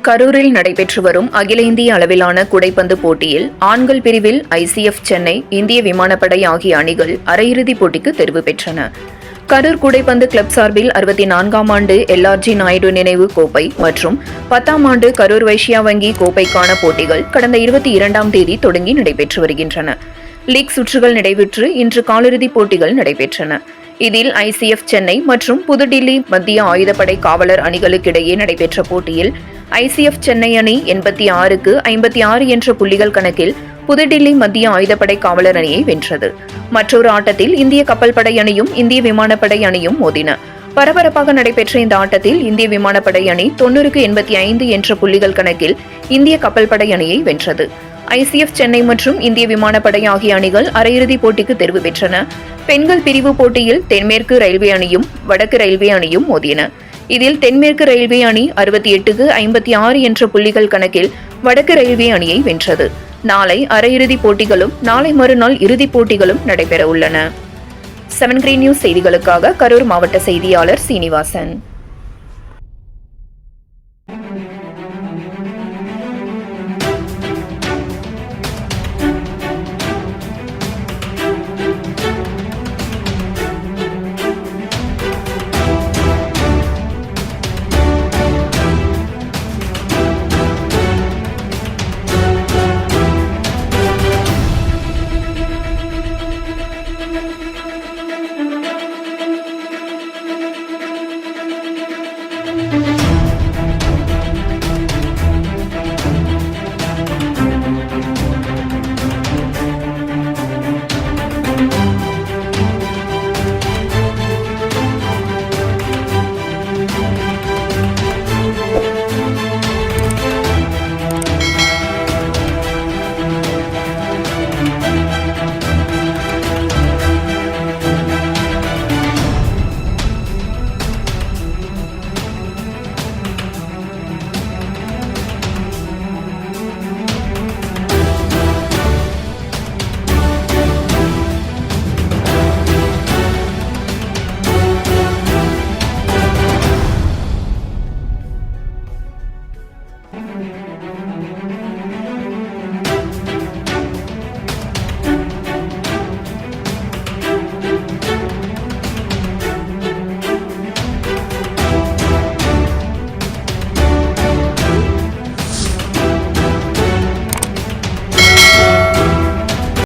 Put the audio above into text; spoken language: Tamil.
கரூரில் நடைபெற்று வரும் அகில இந்திய அளவிலான குடைப்பந்து போட்டியில் ஆண்கள் பிரிவில் ICF சென்னை, இந்திய விமானப்படை ஆகிய அணிகள் அரையிறுதிப் போட்டிக்கு தெரிவு பெற்றன. கரூர் குடைப்பந்து கிளப் சார்பில் 64ஆம் ஆண்டு LRG நாயுடு நினைவு கோப்பை மற்றும் 10ஆம் ஆண்டு கரூர் வைஷ்யா வங்கி கோப்பைக்கான போட்டிகள் கடந்த 22ஆம் தேதி தொடங்கி நடைபெற்று வருகின்றன. லீக் சுற்றுகள் நடைபெற்று இன்று காலிறுதிப் போட்டிகள் நடைபெற்றன. இதில் ICF சென்னை மற்றும் புதுடில்லி மத்திய ஆயுதப்படை காவலர் அணிகளுக்கிடையே நடைபெற்ற போட்டியில் ICF சென்னை அணி 86க்கு 56 என்ற புள்ளிகள் கணக்கில் புதுடில்லி மத்திய ஆயுதப்படை காவலர் அணியை வென்றது. மற்றொரு ஆட்டத்தில் இந்திய கப்பல் படை அணியும் இந்திய விமானப்படை அணியும் மோதின. பரபரப்பாக நடைபெற்ற இந்த ஆட்டத்தில் இந்திய விமானப்படை அணி 90க்கு 85 என்ற புள்ளிகள் கணக்கில் இந்திய கப்பல் படை அணியை வென்றது. ICF சென்னை மற்றும் இந்திய விமானப்படை ஆகிய அணிகள் அரையிறுதிப் போட்டிக்கு தெரிவு பெற்றன. பெண்கள் பிரிவு போட்டியில் தென்மேற்கு ரயில்வே அணியும் வடக்கு ரயில்வே அணியும் மோதின. இதில் தென்மேற்கு ரயில்வே அணி 68க்கு 56 என்ற புள்ளிகள் கணக்கில் வடக்கு ரயில்வே அணியை வென்றது. நாளை அரையிறுதிப் போட்டிகளும் நாளை மறுநாள் இறுதிப் போட்டிகளும் நடைபெற உள்ளன. 7 Green News செய்திகளுக்காக கரூர் மாவட்ட செய்தியாளர் சீனிவாசன்.